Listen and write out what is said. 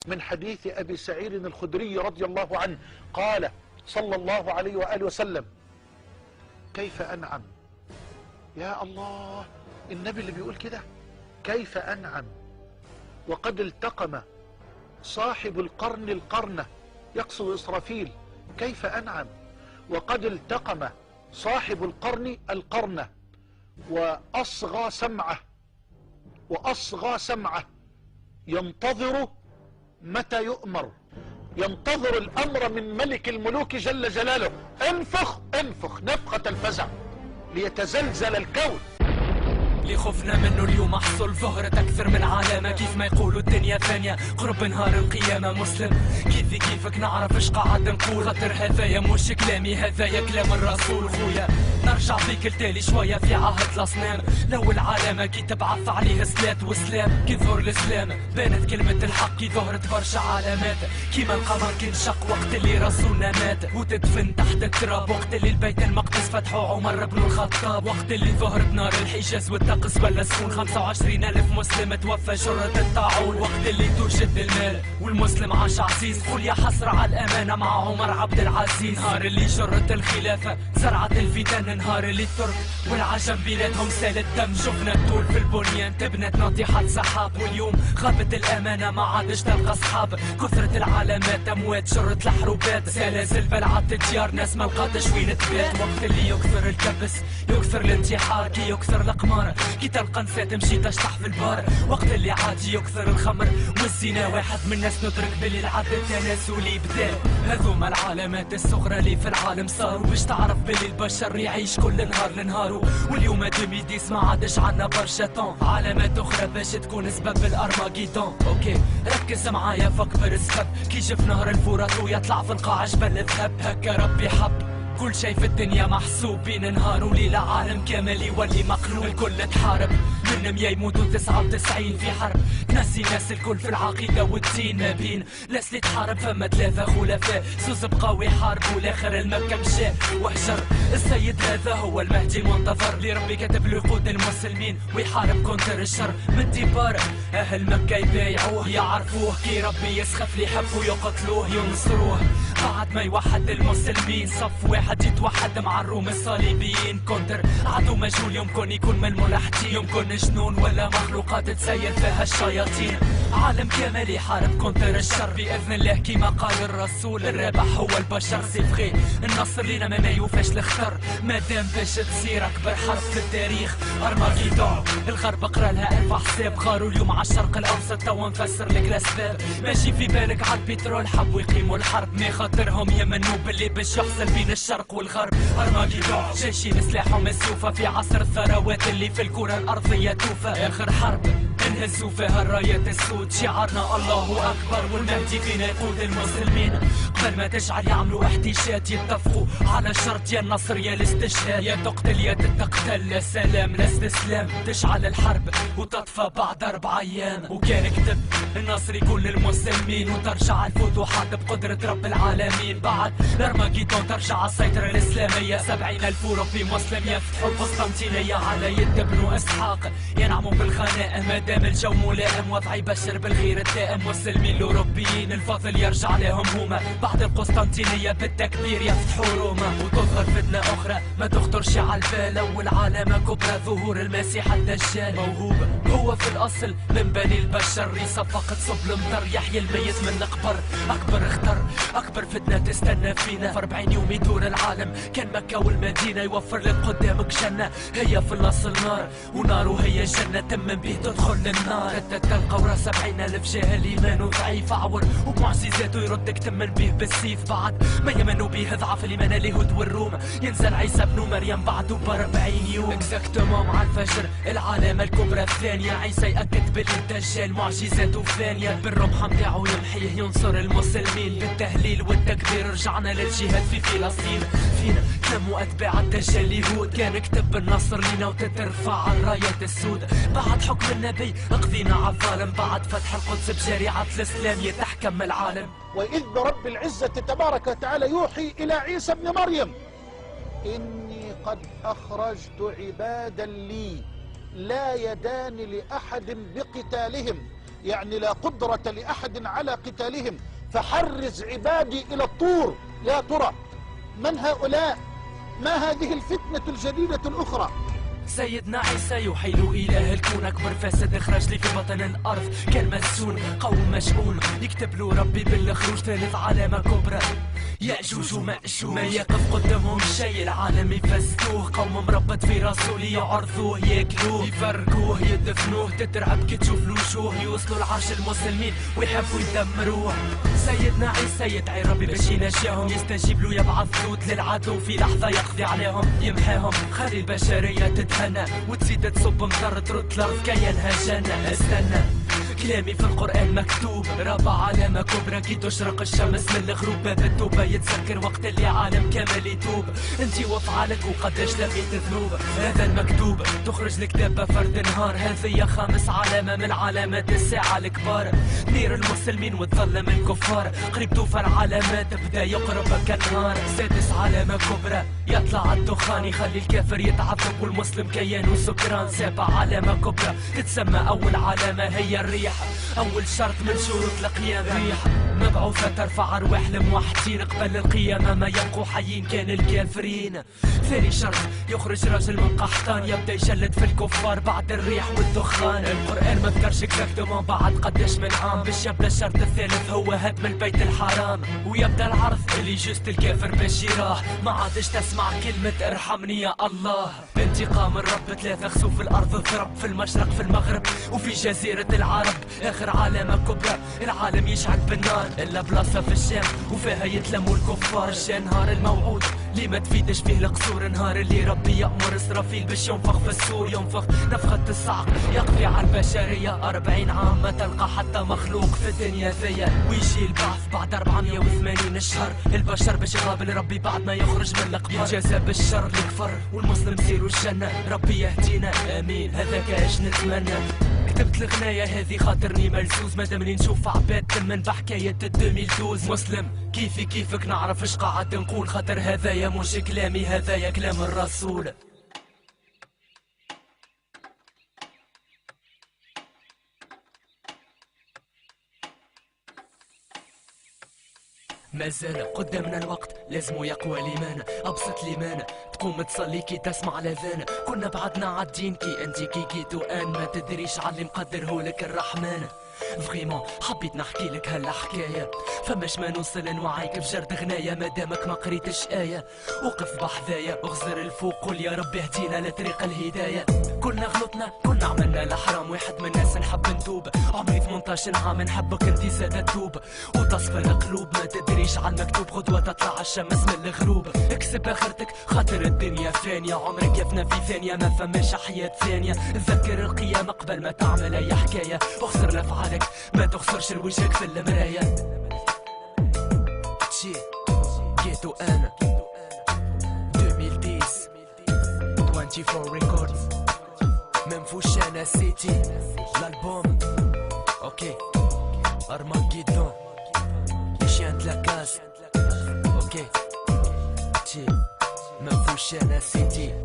من حديث أبي سعيد الخدري رضي الله عنه قال صلى الله عليه وآله وسلم: كيف أنعم؟ يا الله، النبي اللي بيقول كده، كيف أنعم وقد التقم صاحب القرن القرنة، يقصد إسرافيل، كيف أنعم وقد التقم صاحب القرن القرنة وأصغى سمعه ينتظر متى يؤمر، ينتظر الأمر من ملك الملوك جل جلاله. انفخ نفخة الفزع ليتزلزل الكون. اللي خفنا منه اليوم حصل، ظهرت اكثر من علامة، كيف ما يقولوا الدنيا ثانية، قرب نهار القيامة. مسلم كيفك نعرف ايش قاعد نقول، خاطر هذايا مش كلامي، هذايا كلام الرسول. خويا نرجع فيك التالي شوية في عهد الاصنام، لو العالمة كي تبعث عليه صلاة وسلام، كي ظهر الاسلام بانت كلمة الحق، كي ظهرت برشا علامات، كيما القمر كي انشق وقت اللي رسولنا مات، وتدفن تحت التراب وقت اللي البيت المقدس فتحوا عمر بن الخطاب، وقت اللي ظهرت نار الحجاز والطقس بلا سكون، 25,000 مسلم توفى جرة الطاعون، وقت اللي توجد المال والمسلم عاش عزيز. قول يا حسرة على الأمانة مع عمر عبد العزيز، نهار اللي جرت الخلافة زرعت الفتن، نهار اللي الترك والعجم بلادهم سال الدم، شفنا الطول في البنيان تبنت ناطحات سحاب، واليوم غابت الأمانة ما عادش تلقى أصحاب، كثرة العلامات أموات جرت الحروبات، زلازل بلعت الديار ناس ما لقاتش وين تبات، وقت اللي يكثر الكبس يكثر الانتحار، كي يكثر القمار كي تلقى نساء تمشي تشطح في البار، وقت اللي عادي يكثر الخمر والزنا، واحد من الناس ندرك باللي العدل التناسلي بدا. هذوما العلامات الصغرى اللي في العالم صاروا، باش تعرف باللي البشر يعيش كل نهار لنهارو، واليوم 2010 ما عادش عنا برشا طون، علامات اخرى باش تكون سبب الارماجيدون. اوكي ركز معايا فكبر السبب، كي جف نهر الفرات ويطلع في القاع جبل الذهب، هكا ربي حب كل شي في الدنيا محسوب، بين نهار وليلة عالم كامل يولي مقلوب، الكل تحارب منهم يموتوا 99 في حرب، ناسي ناس الكل في العقيدة والدين، ما بين ناس اللي تحارب فما 3 خلفاء، زوز بقاو يحاربوا والاخر المكة مشى وهجر. السيد هذا هو المهدي المنتظر، اللي ربي كتب له يقود المسلمين ويحارب كونتر الشر من الدبار، اهل مكة يبايعوه يعرفوه، كي ربي يسخف اللي يحبوا يقتلوه ينصروه، بعد ما يوحد المسلمين صف واحد يتوحد مع الروم الصليبيين، كونتر عدو مجهول يمكن يكون من الملحدين، يمكن جنون ولا مخلوقات تسير فيها الشياطين، عالم كامل يحارب كونتر الشر بإذن الله كيما قال الرسول، الرابح هو البشر. سي فغي النصر لينا ما يوفاش الخطر، مادام باش تصير أكبر حرب في التاريخ أرماجيدون، الغرب قرا لها 1000 حساب، غاروا اليوم على الشرق الأوسط توا نفسر لك الأسباب، ماشي في بالك على البترول حبوا يقيموا الحرب، ما خاطرهم يمنوا باللي باش يحصل بين الشرق والغرب أرماجيدون، جيشين سلاحهم مسيوفة في عصر الثروات اللي في الكرة الأرضية توفى، آخر حرب انهزوا فيها الرايات السود، شعارنا الله أكبر والمهدي فينا يقود المسلمين، قبل ما تشعل يعملوا احتشاد يتفقوا على شرط يا النصر يا الاستشهاد، يا تقتل يا تقتل، لا سلام لا استسلام، تشعل الحرب وتطفى بعد 4 أيام، وكان كتب النصر يكون للمسلمين، وترجع الفتوحات بقدرة رب العالمين، بعد الأرماجيدون ترجع السيطرة الإسلامية، 70,000 أوروبي مسلم يفتحوا القسطنطينية على يد ابن إسحاق، ينعموا بالغنائم مادام الجو ملائم، وضع يبشر بالخير الدائم، مسلمين الأوروبيين الفضل يرجع لهم هما، بعد القسطنطينية بالتكبير يفتحوا روما، وتظهر فتنة أخرى ما تخطرش على البال، أول علامة كبرى ظهور المسيح الدجال، موهوب هو في الأصل من بني البشر، ريصة فقط صب المطر يحيي الميت من القبر، أكبر اختر أكبر فتنة تستنى فينا، في 40 يوم يدور العالم، كان مكة والمدينة يوفر لك قدامك جنة، هي في الأصل نار وناره هي جنة، تم به تدخل للنار، تلقى ورا 70,000 جاهل إيمانه ضعيف عور، وبمعجزاته يردك تمن به بالسيف، بعد ما يمنوا به ضعف الإيمان اليهود والروم، ينزل عيسى ابن مريم بعده ب40 يوم، اكزاكتومون مع الفجر العلامة الكبرى الثانية، عيسى يأكد بالدجال معجزاته ثانية، بالرمح متاعه يمحيه ينصر المسلمين، بالتهليل والتكبير رجعنا للجهاد في فلسطين، فينا تنموا أتباع الدجال اليهود، كان كتب النصر لينا وتترفع الرايات السود، بعد حكم النبي قضينا على الظالم، بعد فتح القدس بشريعة الإسلام يتحكم العالم، وإذ رب العزة تبارك وتعالى يوحي إلى عيسى ابن مريم: إني قد أخرجت عبادا لي لا يدان لأحد بقتالهم يعني لا قدرة لأحد على قتالهم، فحرز عبادي إلى الطور. يا ترى من هؤلاء؟ ما هذه الفتنة الجديدة الأخرى؟ سيدنا عيسى يحيل إله الكون، أكبر فاسد اخرج لي في بطن الأرض كان مسجون، قوم مشؤوم يكتب له ربي بالخروج، ثالث علامة كبرى يأجوج ومأجوج، ما يقف قدامهم شيء العالم يفسدوه، قوم مربط في راسه ليعرضوه ياكلوه يفرقوه يدفنوه، تترعب كي تشوف الوجوه، يوصلوا لعرش المسلمين ويحبوا يدمروه. سيدنا عيسى يدعي ربي باش ينجاهم، يستجيب له يبعث لوط للعدو في لحظة يقضي عليهم يمحاهم، خلي البشرية تتهنى وتزيد تصب مطر ترد الأرض كي ينهى الجنة. استنى كلامي في القرآن مكتوب، رابع علامة كبرى كي تشرق الشمس من الغروب، باب التوبة يتسكر وقت اللي عالم كامل يتوب، انتي وافعالك وقداش لقيت ذنوب، هذا المكتوب تخرج لك دابة فرد نهار، هذه خامس علامة من علامات الساعة الكبار، نير المسلمين وتظلم الكفار، قريب توفى العلامات بدا يقرب كالنهار. سادس علامة كبرى يطلع الدخان يخلي الكافر يتعذب والمسلم كيان وسكران. سابع علامة كبرى تتسمى أول علامة هي الريح، أول شرط من شروط القيامة، ريح مبعوثة ترفع أرواح الموحدين قبل القيامة، ما يبقوا حيين كان الكافرين. ثاني شرط يخرج رجل من قحطان يبدأ يجلد في الكفار بعد الريح والدخان. القرآن ما ذكرش اكزاكتومون بعد قداش من عام باش يبدا الشرط الثالث هو هدم البيت الحرام، ويبدا العرض اللي جوست الكافر باش يراه، ما عادش تسمع كلمة ارحمني يا الله. انتقام الرب ثلاثة خسوف الأرض ضرب في المشرق في المغرب وفي جزيرة العرب. آخر علامة كبرى العالم يشعل بالنار إلا بلاصة في الشام وفيها يتلموا الكفار. جا نهار الموعود اللي ما تفيدش فيه القصور، نهار اللي ربي يأمر إسرافيل باش ينفخ في السور، ينفخ نفخة الصعق يقضي على البشرية. 40 عام ما تلقى حتى مخلوق في الدنيا ذيا، ويجي البعث بعد 480 شهر، البشر باش يقابل ربي بعد ما يخرج من القبر، يتجازى بالشر الكفر والمسلم سيروا الجنة. ربي يهدينا آمين هذاك اش نتمنى. كتبت الغناية هذه خاطرني ملزوز، مادامني نشوف عباد تمن بحكاية 2012. مسلم كيفي كيفك نعرف اش قاعد نقول، خاطر هذايا مش كلامي هذايا كلام الرسول. مازال قدامنا الوقت لازمو يقوى الإيمان، أبسط الإيمان تقوم تصلي كي تسمع الأذان. كنا بعدنا عالدين كي أنتي كي جيتو آن، ما تدريش عاللي مقدرهولك الرحمن. فغيمون حبيت نحكي لك هالحكاية، فماش ما نوصل نوعيك بجرد غناية، مادامك ما قريتش آية وقف بحذايا، اغزر الفوق قول يا رب اهدينا لطريق الهداية. كلنا غلطنا كنا عملنا الحرام، واحد من الناس نحب نتوب، عمري 18 عام نحبك انتي زاد تتوب وتصفى القلوب، ما تدريش على المكتوب غدوة تطلع الشمس من الغروب. اكسب اخرتك خاطر الدنيا فانية، عمرك يفنى في ثانية ما فماش حياة ثانية. تذكر القيامة قبل ما تعمل اي حكاية، واخسر لافعالك ما تخسرش الوجهك في المراية. تشي جيتو انا 2010 24 ريكوردز منفوشانا سيتي الالبوم اوكي ارماجيدون لشيان تلاكاز اوكي تشي منفوشانا سيتي